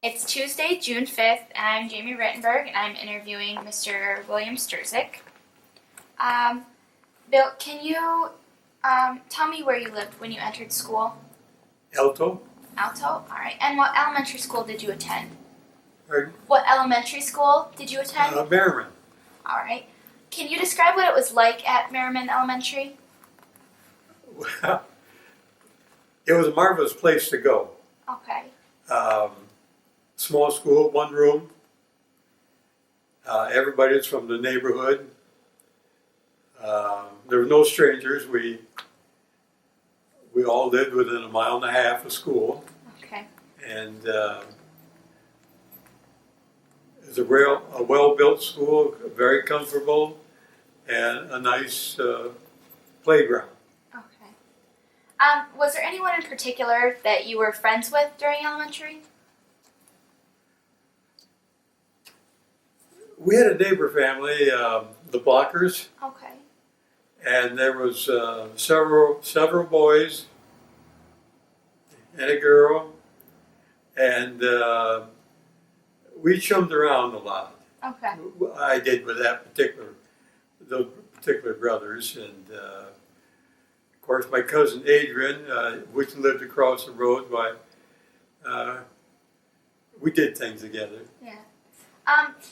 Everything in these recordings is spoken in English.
It's Tuesday, June 5th, and I'm Jamie Rittenberg, and I'm interviewing Mr. William Sterzick. Bill, can you tell me where you lived when you entered school? Alto. Alto? All right. And what elementary school did you attend? Pardon? What elementary school did you attend? Merriman. All right. Can you describe what it was like at Merriman Elementary? Well, it was a marvelous place to go. Okay. Small school, one room. Everybody's from the neighborhood. There were no strangers. We all lived within a mile and a half of school. Okay. And it's a well-built school, very comfortable, and a nice playground. Okay. Was there anyone in particular that you were friends with during elementary? We had a neighbor family, the Blockers, Okay. and there was several boys and a girl, and we chummed around a lot. Okay. I did with those particular brothers, and of course my cousin Adrian, which lived across the road. We did things together. Yeah.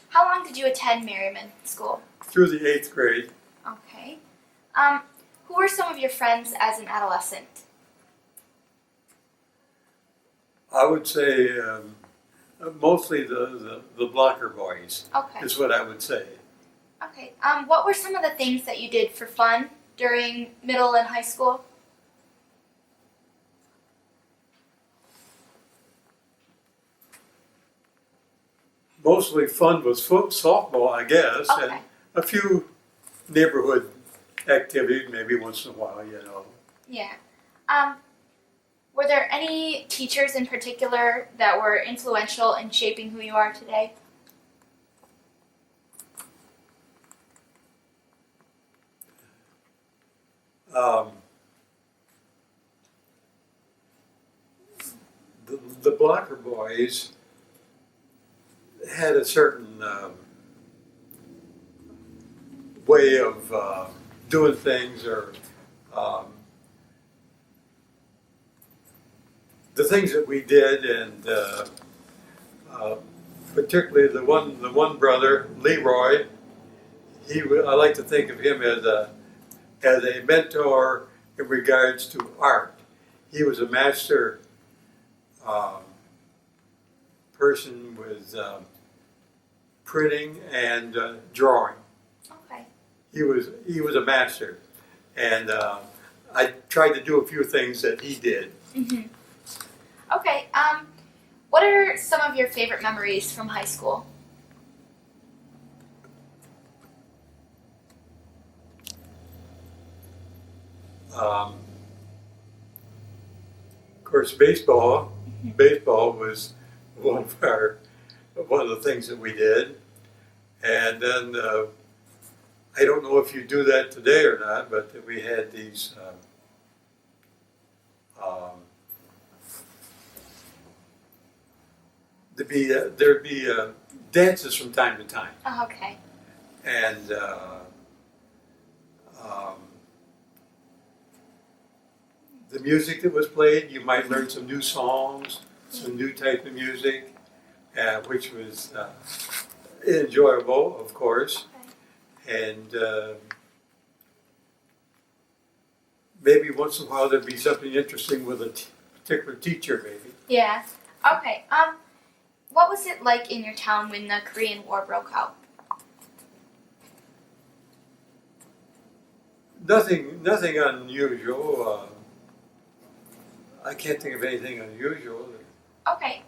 How long did you attend Merriman School? Through the 8th grade. Okay. Who were some of your friends as an adolescent? I would say mostly the Blocker boys. Okay. Is what I would say. Okay. What were some of the things that you did for fun during middle and high school? Mostly fun was softball, I guess, Okay. and a few neighborhood activities, maybe once in a while, Yeah. Were there any teachers in particular that were influential in shaping who you are today? The Blocker boys had a certain way of doing things, or the things that we did, and particularly the one brother, Leroy. I like to think of him as a mentor in regards to art. He was a master person with printing and drawing. Okay. He was a master, and I tried to do a few things that he did. Mm-hmm. Okay. What are some of your favorite memories from high school? Of course, baseball. Mm-hmm. Baseball was one of the things that we did, and then I don't know if you do that today or not, but we had these. There'd be dances from time to time, Oh, okay. and the music that was played, you might learn some new songs, some new type of music, which was enjoyable, of course, Okay. and maybe once in a while there'd be something interesting with a particular teacher, maybe. Yeah. Okay. What was it like in your town when the Korean War broke out? Nothing unusual. I can't think of anything unusual. Okay.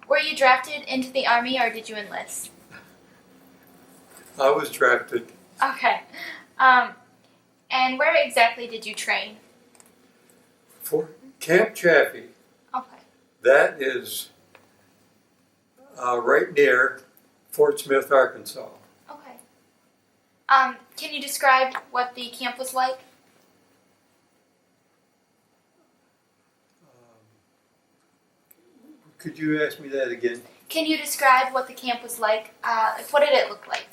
Were you drafted into the army or did you enlist? I was drafted Okay. And where exactly did you train? for Camp Chaffee. Okay. That is right near Fort Smith, Arkansas. Okay. Can you describe what the camp was like? Could you ask me that again? Can you describe what the camp was like? What did it look like?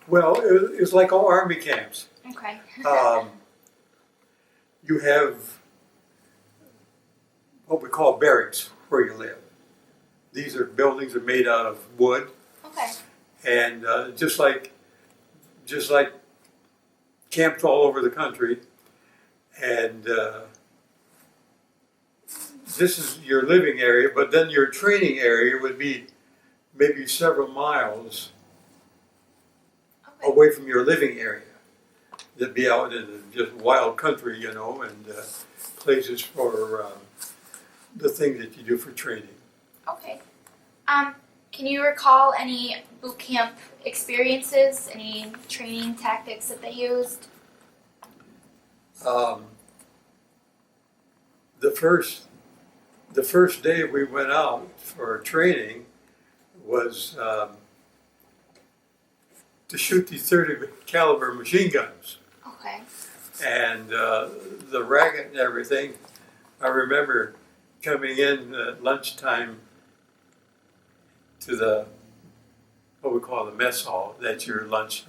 Well, it was like all army camps. Okay. You have what we call barracks where you live. These are buildings are made out of wood, Okay. and just like camps all over the country. And this is your living area, but then your training area would be maybe several miles Okay. away from your living area. That'd be out in the just wild country, you know, and places for the things that you do for training. Okay. Can you recall any boot camp experiences? Any training tactics that they used? The first day we went out for training was to shoot these 30 caliber machine guns. Okay. And the racket and everything. I remember coming in at lunchtime to the what we call the mess hall. That's your lunch.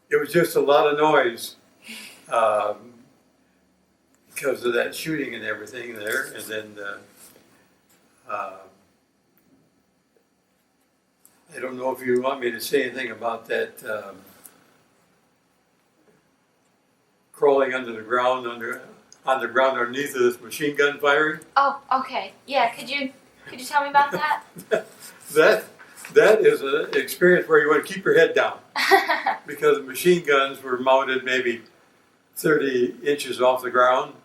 It was just a lot of noise because of that shooting and everything there. And then I don't know if you want me to say anything about that crawling under the ground on the ground underneath of this machine gun firing. Oh, okay. Yeah. Could you tell me about that? That is an experience where you want to keep your head down because the machine guns were mounted maybe 30 inches off the ground,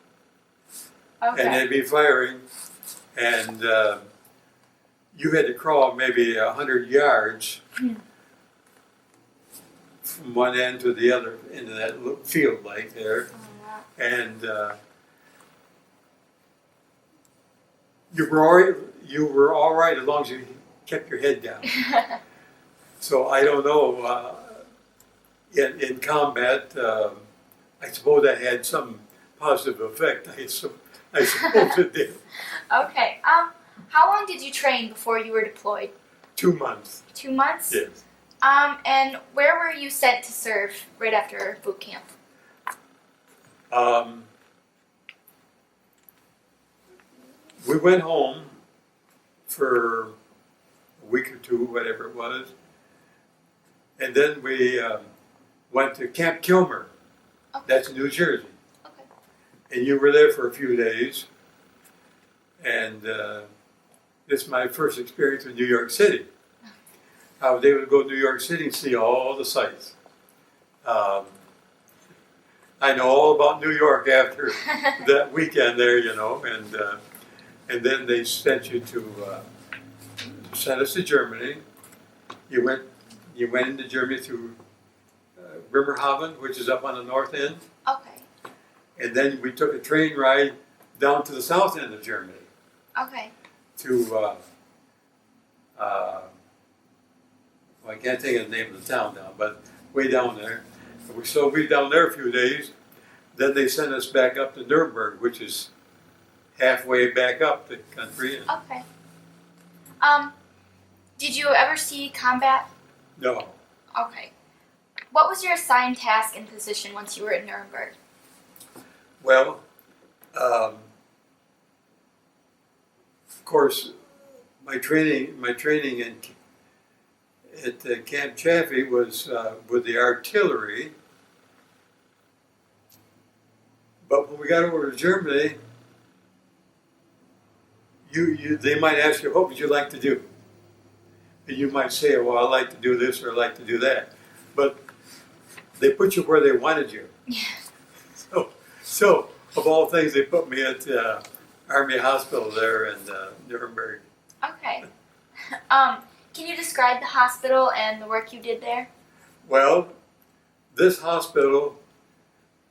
and Okay. they'd be firing, and you had to crawl maybe 100 yards from one end to the other into that little field like there, Oh, wow. and you were all right as long as you kept your head down. So I don't know. In combat, I suppose that had some positive effect. I suppose it did. Okay. How long did you train before you were deployed? 2 months. 2 months? Yes. And where were you sent to serve right after boot camp? We went home for a week or two, whatever it was, and then we went to Camp Kilmer. Okay. That's in New Jersey. Okay. And you were there for a few days, and this is my first experience in New York City. I was able to go to New York City and see all the sights. I know all about New York after that weekend there, you know, and then they sent you to sent us to Germany. You went into Germany through Bremerhaven, which is up on the north end, Okay. and then we took a train ride down to the south end of Germany Okay. to well, I can't think of the name of the town now, but way down there. So we were down there a few days. Then they sent us back up to Nuremberg, which is halfway back up the country. Okay. Did you ever see combat? No. Okay. What was your assigned task and position once you were at Nuremberg? Well, of course, my training at Camp Chaffee was with the artillery. But when we got over to Germany, they might ask you, what would you like to do? And you might say, well, I like to do this or I like to do that. But they put you where they wanted you. Yeah. So of all things, they put me at Army Hospital there in Nuremberg. Okay. Can you describe the hospital and the work you did there? Well, this hospital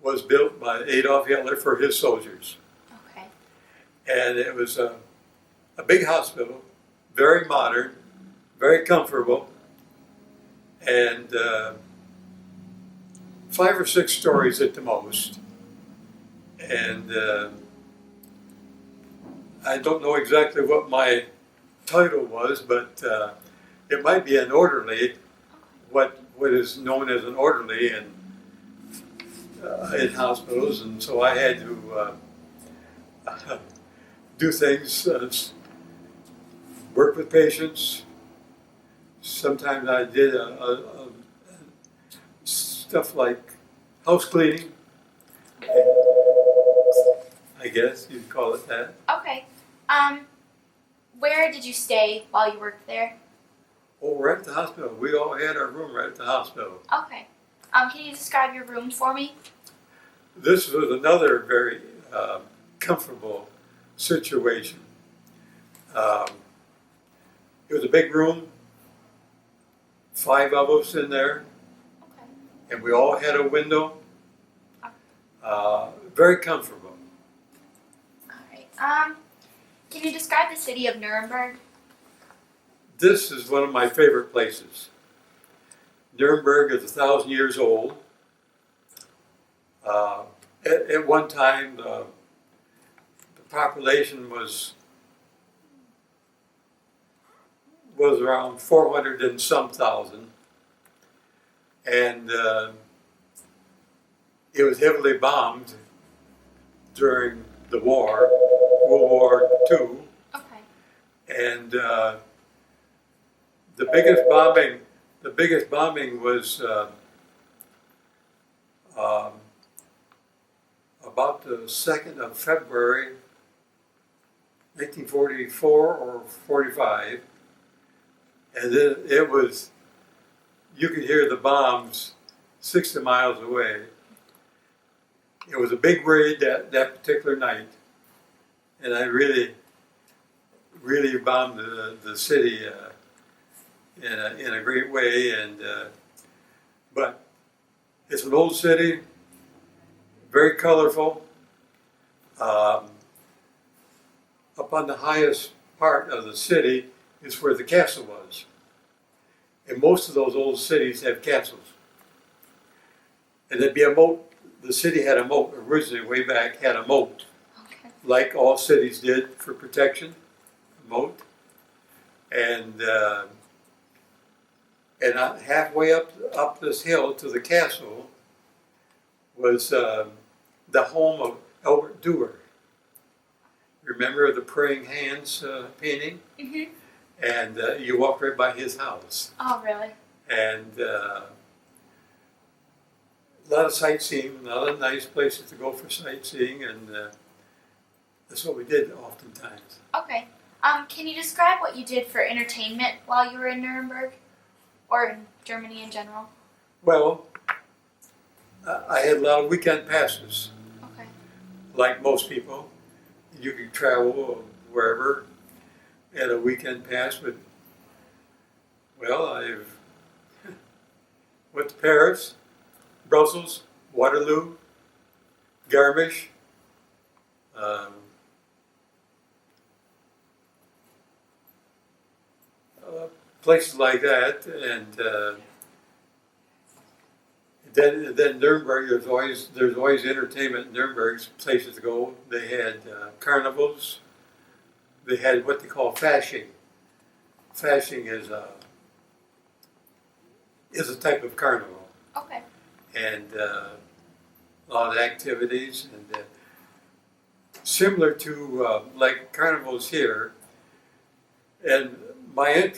was built by Adolf Hitler for his soldiers. Okay. And it was a big hospital, very modern, very comfortable, and 5 or 6 stories at the most. And I don't know exactly what my title was, but it might be an orderly, what is known as an orderly in hospitals, and so I had to do things, work with patients. Sometimes I did stuff like house cleaning, I guess you'd call it that. Okay. Where did you stay while you worked there? Oh, right at the hospital. We all had our room right at the hospital. Okay. Can you describe your room for me? This was another very comfortable situation. It was a big room, 5 of us in there, Okay. and we all had a window. Very comfortable. All right. Can you describe the city of Nuremberg? This is one of my favorite places. Nuremberg is 1,000 years old. At one time, the population was around 400 and some thousand, and it was heavily bombed during the war, World War II, Okay. and the biggest bombing was about the 2nd of February, 1944 or 45, and then it was, you could hear the bombs 60 miles away. It was a big raid that particular night, and I really bombed the city in a great way. And but it's an old city, very colorful. Up on the highest part of the city is where the castle was, and most of those old cities have castles. And there'd be a moat. The city had a moat originally, way back, had a moat, Okay. like all cities did for protection, a moat. And halfway up this hill to the castle was the home of Albert Durer. Remember the praying hands painting? Mhm. And you walked right by his house. Oh, really? And a lot of sightseeing, a lot of nice places to go for sightseeing, and that's what we did oftentimes. Okay. Can you describe what you did for entertainment while you were in Nuremberg, or in Germany in general? Well, I had a lot of weekend passes, Okay. like most people. You could travel wherever at a weekend pass, but well, I've went to Paris, Brussels, Waterloo, Garmisch, places like that, and then Nuremberg. There's always entertainment in Nuremberg, places to go. They had carnivals. They had what they call fashing. Fashing is a type of carnival, Okay. and a lot of activities, and similar to like carnivals here. And my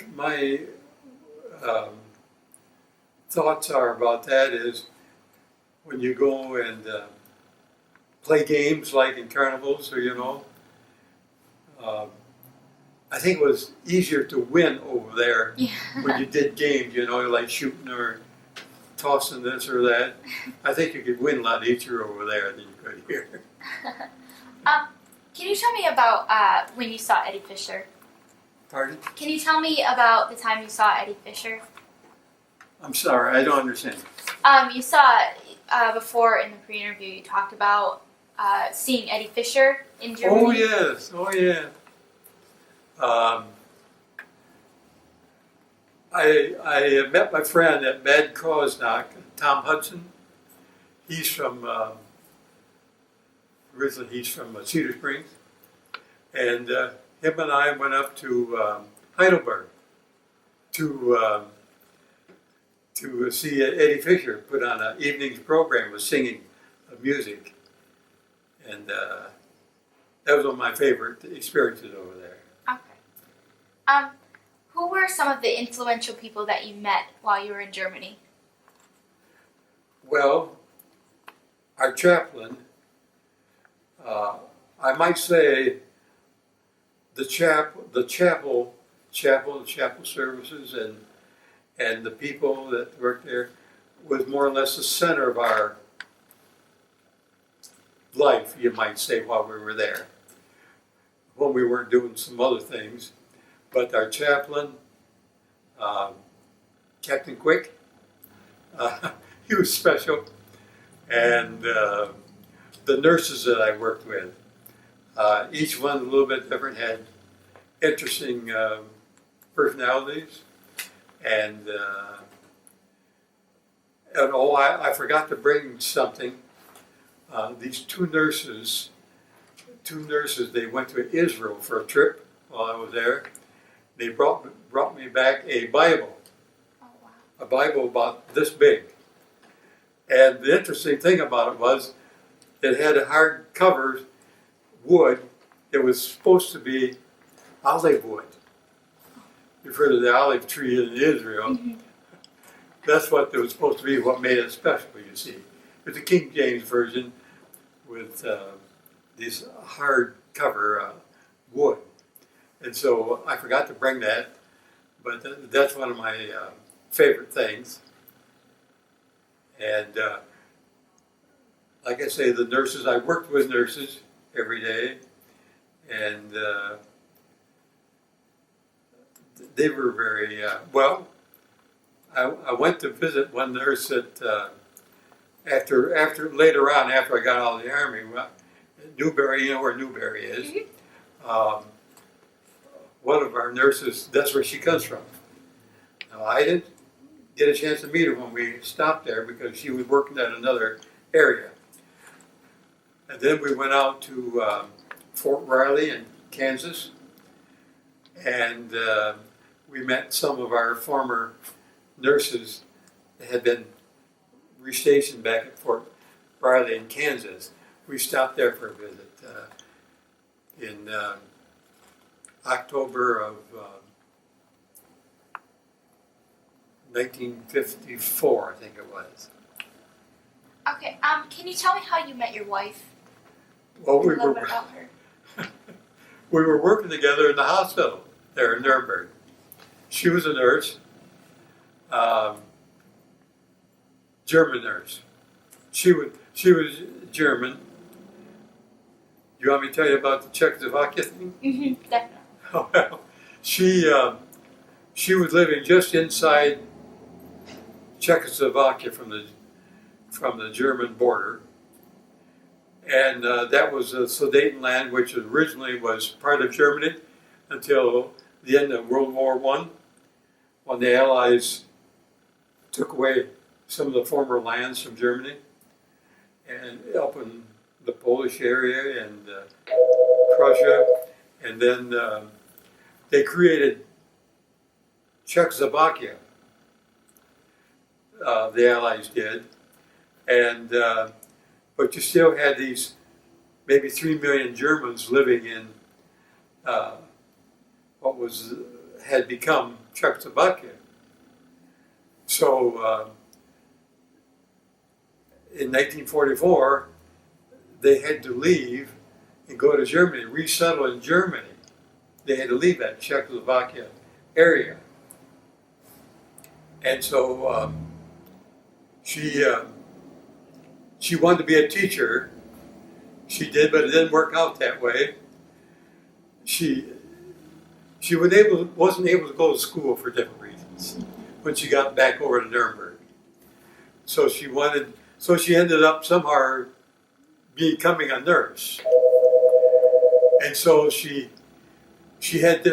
thoughts are about that is when you go and play games like in carnivals, or I think it was easier to win over there Yeah. when you did games, like shooting or tossing this or that. I think you could win a lot easier over there than you could here. Can you tell me about when you saw Eddie Fisher? Pardon? Can you tell me about the time you saw Eddie Fisher? I'm sorry, I don't understand. You saw before in the pre-interview you talked about seeing Eddie Fisher in Germany. Oh yes, oh yeah. I met my friend at Bad Kreuznach, Tom Hudson. He's from originally he's from Cedar Springs, And him and I went up to Heidelberg to see Eddie Fisher put on an evening's program with singing music. And that was one of my favorite experiences over there. Okay. Who were some of the influential people that you met while you were in Germany? Well, our chaplain, I might say the chapel services and the people that worked there was more or less the center of our life, you might say, while we were there. When we weren't doing some other things, but our chaplain, Captain Quick, he was special, and the nurses that I worked with, each one a little bit different, had interesting personalities, and I forgot to bring something. These two nurses, they went to Israel for a trip while I was there. They brought me back a Bible. Oh, wow. A Bible about this big. And the interesting thing about it was it had a hard cover, wood. It was supposed to be olive wood. You've heard of the olive tree in Israel. Mm-hmm. That's what it was supposed to be, what made it special, you see. It's a King James version with these hard cover wood. And so I forgot to bring that, but that's one of my favorite things. And like I say, the nurses, I worked with nurses every day, and they were very, well, I went to visit one nurse at, later on, after I got out of the Army, Newberry, you know where Newberry is. Mm-hmm. One of our nurses, that's where she comes from. Now, I didn't get a chance to meet her when we stopped there because she was working at another area. And then we went out to Fort Riley in Kansas, and we met some of our former nurses that had been restationed back at Fort Riley in Kansas. We stopped there for a visit in October of 1954, I think it was. Okay. Can you tell me how you met your wife? Well, A little bit about her. we were working together in the hospital there in Nuremberg. She was a nurse, German nurse. She was German. You want me to tell you about the Czechoslovakia thing? Mm-hmm. Definitely. Well, she was living just inside Czechoslovakia from the German border, and that was the Sudetenland, which originally was part of Germany until the end of World War I, when the Allies took away some of the former lands from Germany, and up in the Polish area and Prussia, and then they created Czechoslovakia. The Allies did, and but you still had these maybe 3 million Germans living in what had become Czechoslovakia. So in 1944, they had to leave and go to Germany, resettle in Germany. They had to leave that Czechoslovakia area. And so she wanted to be a teacher. She did, but it didn't work out that way. She wasn't able to go to school for different reasons when she got back over to Nuremberg. So she ended up somehow becoming a nurse. And so she had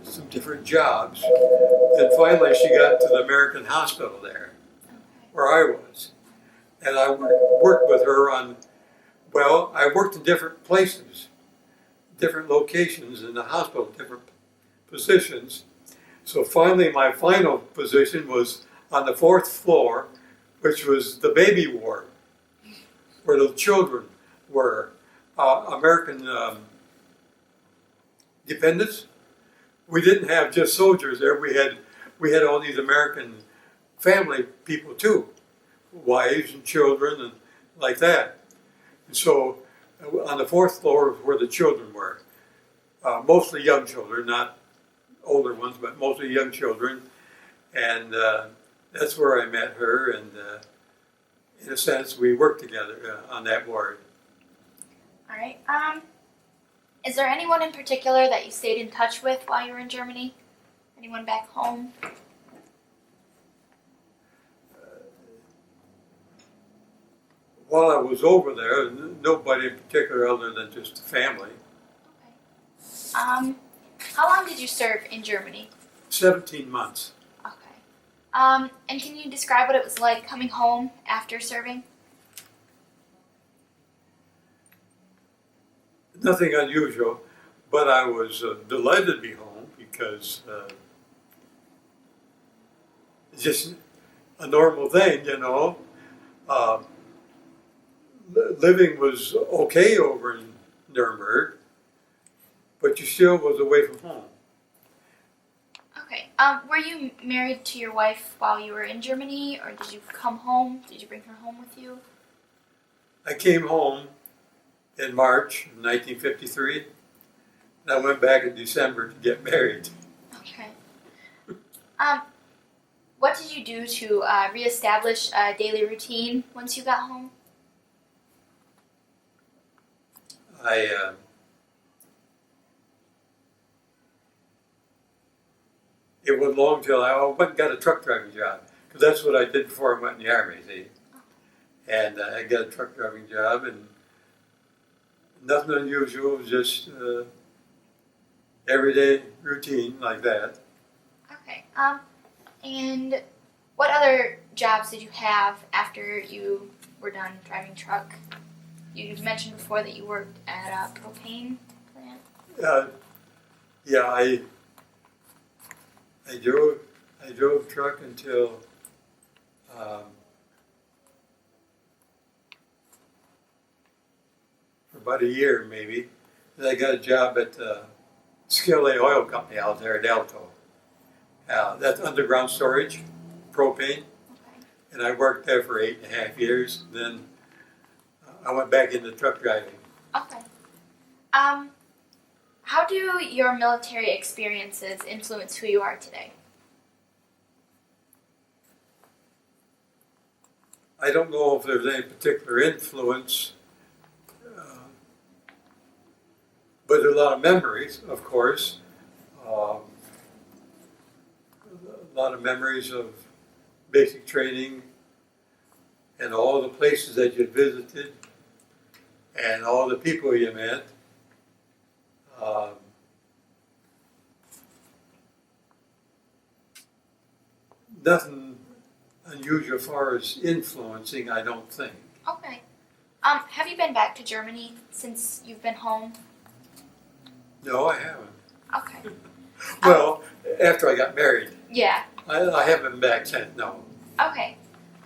some different jobs. And finally she got to the American hospital there, where I was. And I worked with her I worked in different places. different locations in the hospital, different positions. So finally, my final position was on the fourth floor, which was the baby ward, where the children were American dependents. We didn't have just soldiers there. We had all these American family people too, wives and children and like that. And so on the fourth floor was where the children were, mostly young children, not older ones, but mostly young children. And that's where I met her, and in a sense, we worked together on that ward. All right. Is there anyone in particular that you stayed in touch with while you were in Germany? Anyone back home? While I was over there, nobody in particular other than just the family. Okay. How long did you serve in Germany? 17 months. Okay. And can you describe what it was like coming home after serving? Nothing unusual, but I was delighted to be home because it's just a normal thing, you know. Living was okay over in Nuremberg, but you still was away from home. Okay. Were you married to your wife while you were in Germany, or did you come home? Did you bring her home with you? I came home in March 1953, and I went back in December to get married. Okay. What did you do to reestablish a daily routine once you got home? It wasn't long till I went and got a truck driving job, because that's what I did before I went in the Army, see? And I got a truck driving job, and nothing unusual, it was just everyday routine like that. Okay. And what other jobs did you have after you were done driving truck? You mentioned before that you worked at a propane plant. Yeah, I drove truck until for about a year maybe. Then I got a job at Skillet Oil Company out there at Alto. That's underground storage, propane. Okay. And I worked there for 8.5 years. Then I went back into truck driving. Okay. How do your military experiences influence who you are today? I don't know if there's any particular influence, but there are a lot of memories, of course. A lot of memories of basic training and all the places that you visited and all the people you met. Nothing unusual as far as influencing, I don't think. Okay. Have you been back to Germany since you've been home? No, I haven't. Okay. Well, after I got married. Yeah. I haven't been back since, no. Okay.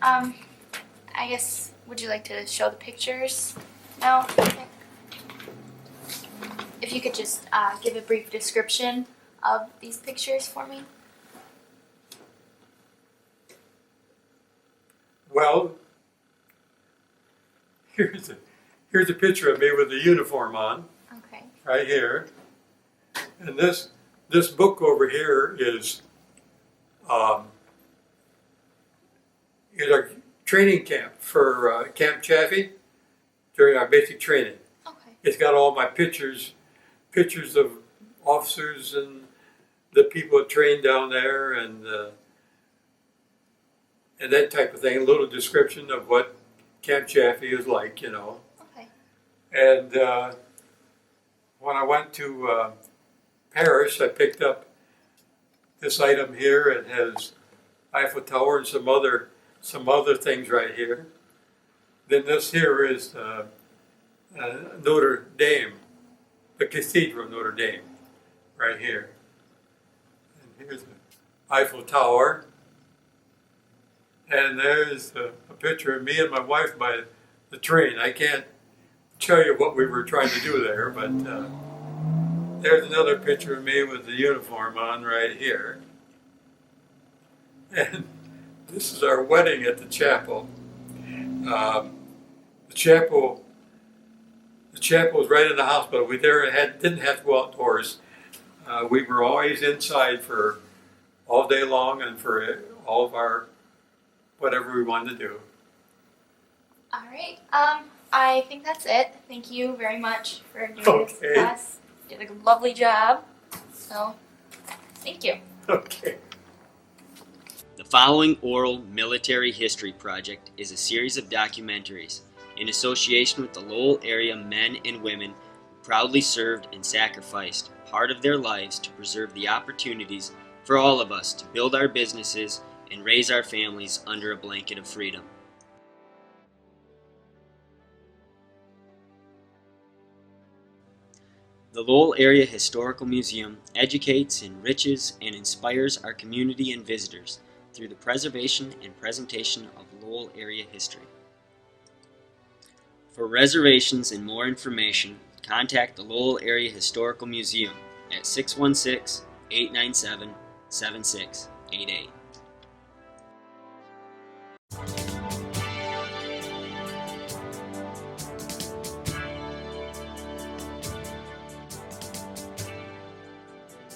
I guess, would you like to show the pictures? No? Okay. If you could just give a brief description of these pictures for me. Well, here's a picture of me with the uniform on, Okay. right here. And this book over here is our training camp for Camp Chaffee during our basic training. Okay. It's got all my pictures of officers and the people that trained down there and that type of thing. A little description of what Camp Chaffee is like, you know. Okay. And when I went to Paris, I picked up this item here. It has Eiffel Tower and some other things right here. Then this here is Notre Dame the Cathedral of Notre Dame, right here. And here's the Eiffel Tower. And there's a picture of me and my wife by the train. I can't tell you what we were trying to do there, but there's another picture of me with the uniform on right here. And this is our wedding at the chapel. The chapel was right in the hospital. We didn't have to go outdoors. We were always inside for all day long and for all of our whatever we wanted to do. All right. I think that's it. Thank you very much for doing this with us. You did a lovely job. So, thank you. Okay. The following oral military history project is a series of documentaries in association with the Lowell area men and women who proudly served and sacrificed part of their lives to preserve the opportunities for all of us to build our businesses and raise our families under a blanket of freedom. The Lowell Area Historical Museum educates, enriches, and inspires our community and visitors through the preservation and presentation of Lowell area history. For reservations and more information, contact the Lowell Area Historical Museum at 616-897-7688.